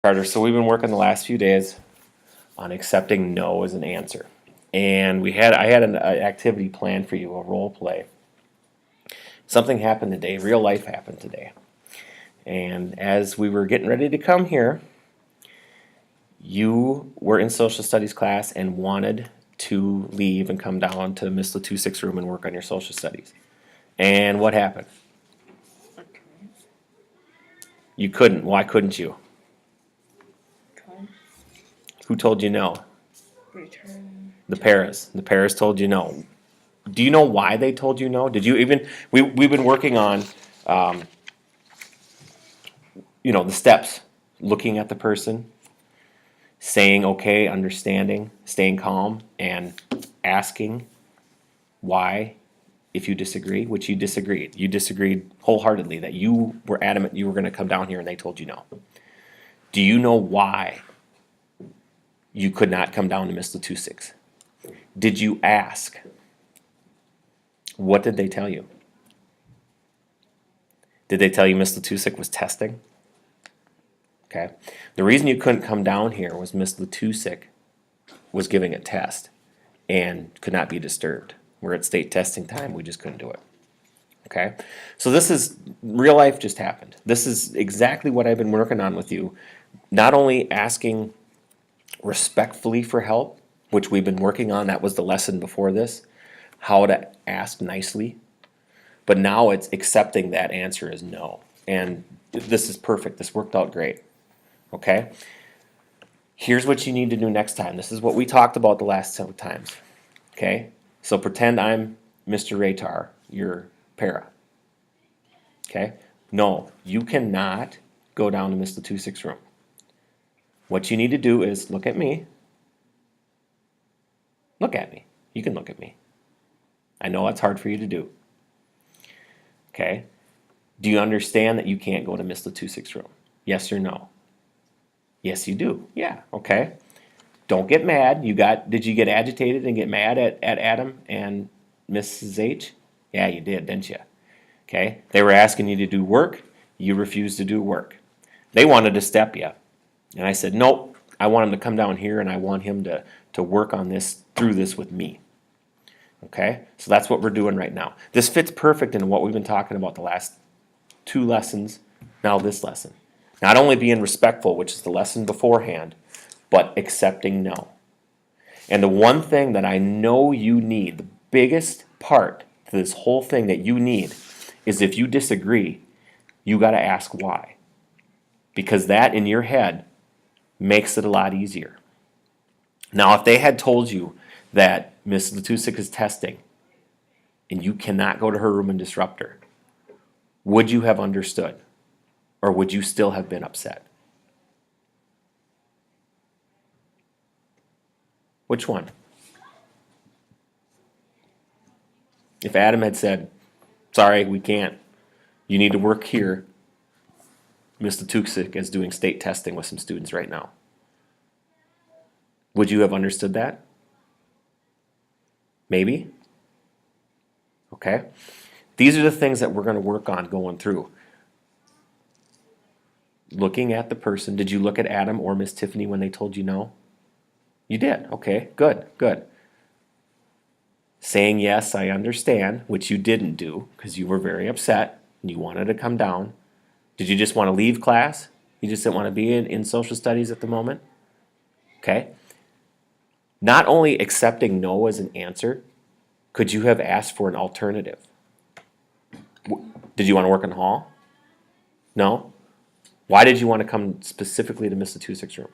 Carter, so we've been working the last few days on accepting no as an answer. And I had an activity planned for you, a role play. Something happened today, real life happened today. And as we were getting ready to come here, you were in social studies class and wanted to leave and come down to Miss Latusik's room and work on your social studies. And what happened? You couldn't. Why couldn't you? Come, Who told you no? return. The Paras. The Paras told you no. Do you know why they told you no? Did you even? We've been working on, the steps, looking at the person, saying okay, understanding, staying calm, and asking why if you disagree, which you disagreed. You disagreed wholeheartedly that you were adamant you were going to come down here and they told you no. Do you know why you could not come down to Miss Latusik? Did you ask? What did they tell you? Did they tell you Miss Latusik was testing? Okay. The reason you couldn't come down here was Miss Latusik was giving a test and could not be disturbed. We're at state testing time, we just couldn't do it. Okay? So this is real life just happened. This is exactly what I've been working on with you. Not only asking respectfully for help, which we've been working on, that was the lesson before this, how to ask nicely, but now it's accepting that answer is no. And this is perfect. This worked out great. Okay? Here's what you need to do next time. This is what we talked about the last several times. Okay? So pretend I'm Mr. Raytar, your para. Okay? No, you cannot go down to Miss Latusik's room. What you need to do is look at me. Look at me. You can look at me. I know that's hard for you to do. Okay? Do you understand that you can't go to Miss Latusik's room? Yes or no? Yes, you do. Yeah, okay. Don't get mad. Did you get agitated and get mad at Adam and Mrs. H? Yeah, you did, didn't you? Okay? They were asking you to do work. You refused to do work. They wanted to step you. And I said, nope, I want him to come down here and I want him to work on this, through this with me. Okay? So that's what we're doing right now. This fits perfect into what we've been talking about the last 2 lessons, now this lesson. Not only being respectful, which is the lesson beforehand, but accepting no. And the one thing that I know you need, the biggest part to this whole thing that you need, is if you disagree, you got to ask why. Because that in your head makes it a lot easier. Now, if they had told you that Miss Latusik is testing and you cannot go to her room and disrupt her, would you have understood? Or would you still have been upset? Which one? If Adam had said, sorry, we can't. You need to work here. Miss Latusik is doing state testing with some students right now. Would you have understood that? Maybe? Okay. These are the things that we're going to work on going through. Looking at the person. Did you look at Adam or Miss Tiffany when they told you no? You did. Okay, good, good. Saying yes, I understand, which you didn't do because you were very upset and you wanted to come down. Did you just want to leave class? You just didn't want to be in social studies at the moment? Okay. Not only accepting no as an answer, could you have asked for an alternative? Did you want to work in the hall? No? Why did you want to come specifically to Miss Latusik's room?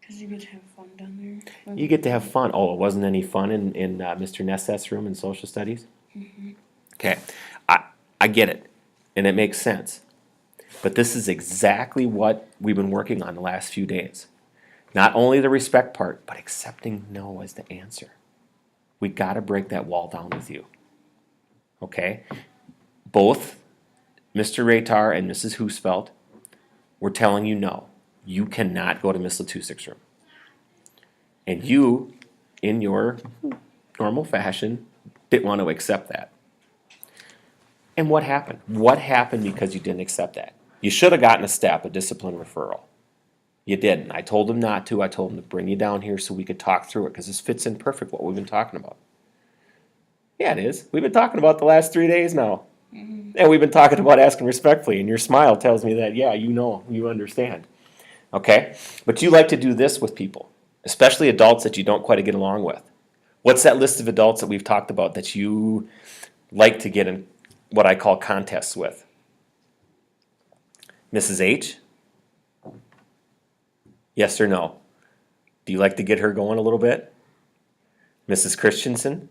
Because you get to have fun down there. You get to have fun. Oh, it wasn't any fun in Mr. Nesseth's room in social studies? Okay. I get it. And it makes sense. But this is exactly what we've been working on the last few days. Not only the respect part, but accepting no as the answer. We got to break that wall down with you. Okay? Both Mr. Raytar and Mrs. Husfeld were telling you no. You cannot go to Miss Latusik's room. And you, in your normal fashion, didn't want to accept that. And what happened? What happened because you didn't accept that? You should have gotten a step, a discipline referral. You didn't. I told him not to. I told him to bring you down here so we could talk through it because this fits in perfect what we've been talking about. Yeah, it is. We've been talking about the last 3 days now. And we've been talking about asking respectfully, and your smile tells me that, yeah, you know, you understand. Okay? But you like to do this with people, especially adults that you don't quite get along with. What's that list of adults that we've talked about that you like to get in what I call contests with? Mrs. H? Yes or no? Do you like to get her going a little bit? Mrs. Christensen?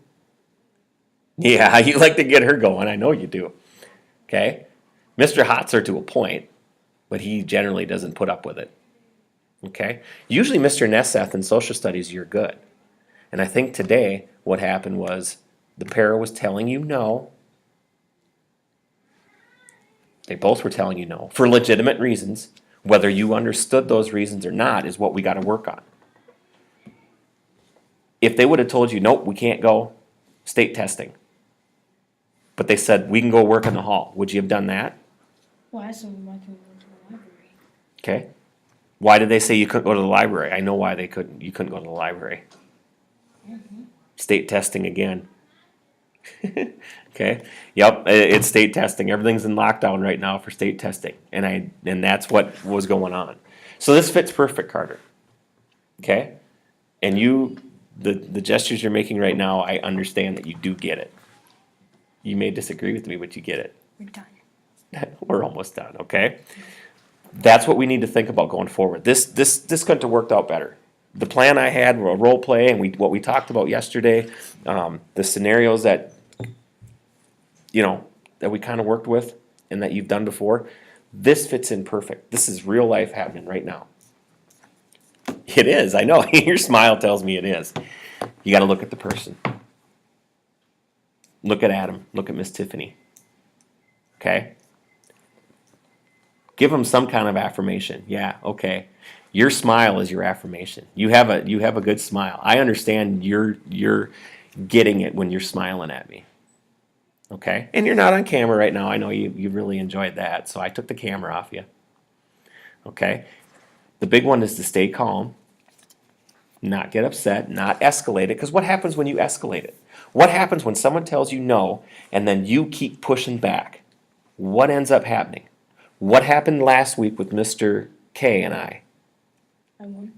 Yeah, you like to get her going. I know you do. Okay? Mr. Hotzer to a point, but he generally doesn't put up with it. Okay? Usually Mr. Nesseth in social studies, you're good. And I think today what happened was the para was telling you no. They both were telling you no for legitimate reasons. Whether you understood those reasons or not is what we got to work on. If they would have told you, nope, we can't go, state testing. But they said, we can go work in the hall. Would you have done that? Well, I said why can we go to the library? Okay. Why did they say you couldn't go to the library? I know why they couldn't. You couldn't go to the library. State testing again. Okay. Yep. It's state testing. Everything's in lockdown right now for state testing, and that's what was going on. So this fits perfect, Carter. Okay. And the gestures you're making right now, I understand that you do get it. You may disagree with me, but you get it. We're done. We're almost done, okay? That's what we need to think about going forward. This couldn't have worked out better. The plan I had, a role play, and what we talked about yesterday, the scenarios that that we kind of worked with and that you've done before, this fits in perfect. This is real life happening right now. It is, I know. Your smile tells me it is. You got to look at the person. Look at Adam. Look at Miss Tiffany. Okay? Give them some kind of affirmation. Yeah, okay. Your smile is your affirmation. You have a good smile. I understand you're getting it when you're smiling at me. Okay? And you're not on camera right now. I know you really enjoyed that, so I took the camera off you. Okay? The big one is to stay calm, not get upset, not escalate it, because what happens when you escalate it? What happens when someone tells you no and then you keep pushing back? What ends up happening? What happened last week with Mr. K and I? I won.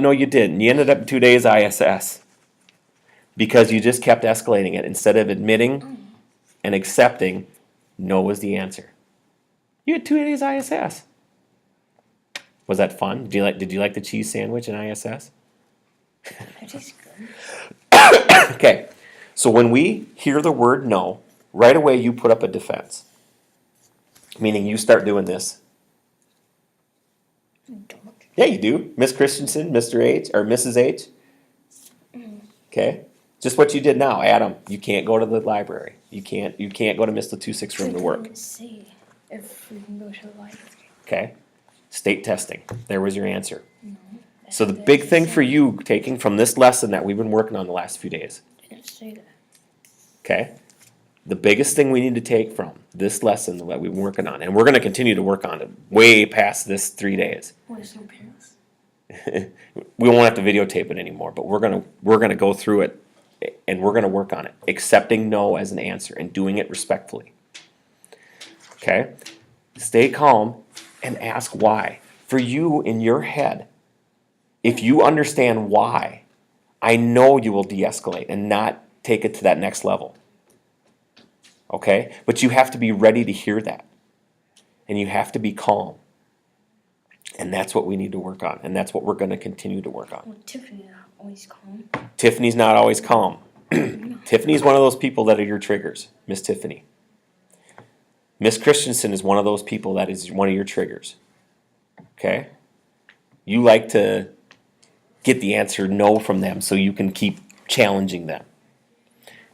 No, you didn't. You ended up 2 days ISS because you just kept escalating it instead of admitting and accepting no was the answer. You had 2 days ISS. Was that fun? Did you like the cheese sandwich in ISS? That is good. Okay, so when we hear the word no, right away you put up a defense. Meaning you start doing this. Don't. Yeah, you do. Miss Christensen, Mr. H, or Mrs. H. Okay? Just what you did now. Adam, you can't go to the library. You can't go to Miss the 2-6 room to work. Let's see if we can go to the library. Okay? State testing. There was your answer. So the big thing for you taking from this lesson that we've been working on the last few days, Didn't say that. okay? The biggest thing we need to take from this lesson that we've been working on, and we're going to continue to work on it way past this 3 days. What is no parents? We won't have to videotape it anymore, but we're gonna go through it, and we're gonna work on it, accepting no as an answer and doing it respectfully. Okay? Stay calm and ask why. For you in your head, if you understand why, I know you will de-escalate and not take it to that next level. Okay? But you have to be ready to hear that. And you have to be calm. And that's what we need to work on. And that's what we're going to continue to work on. Well, Tiffany's not always calm. Tiffany's not always calm. Tiffany's one of those people that are your triggers, Miss Tiffany. Miss Christensen is one of those people that is one of your triggers. Okay? You like to get the answer no from them so you can keep challenging them.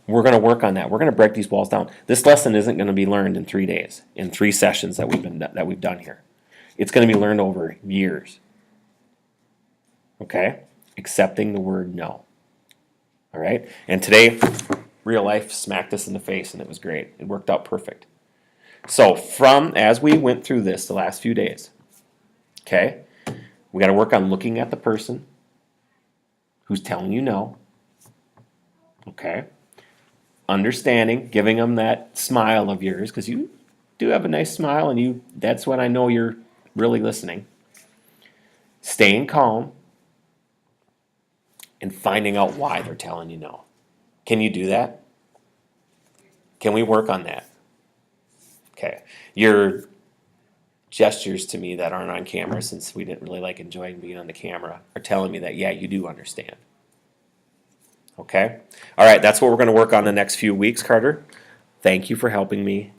We're going to work on that. We're going to break these walls down. This lesson isn't going to be learned in 3 days, in 3 sessions that we've done here. It's going to be learned over years. Okay? Accepting the word no. All right? And today, real life smacked us in the face, and it was great. It worked out perfect. So, as we went through this the last few days, okay, We got to work on looking at the person who's telling you no. Okay. Understanding, giving them that smile of yours, because you do have a nice smile, and that's when I know you're really listening. Staying calm and finding out why they're telling you no. Can you do that? Can we work on that? Okay. Your gestures to me that aren't on camera, since we didn't really like enjoying being on the camera, are telling me that, yeah, you do understand. Okay? All right, that's what we're going to work on the next few weeks, Carter. Thank you for helping me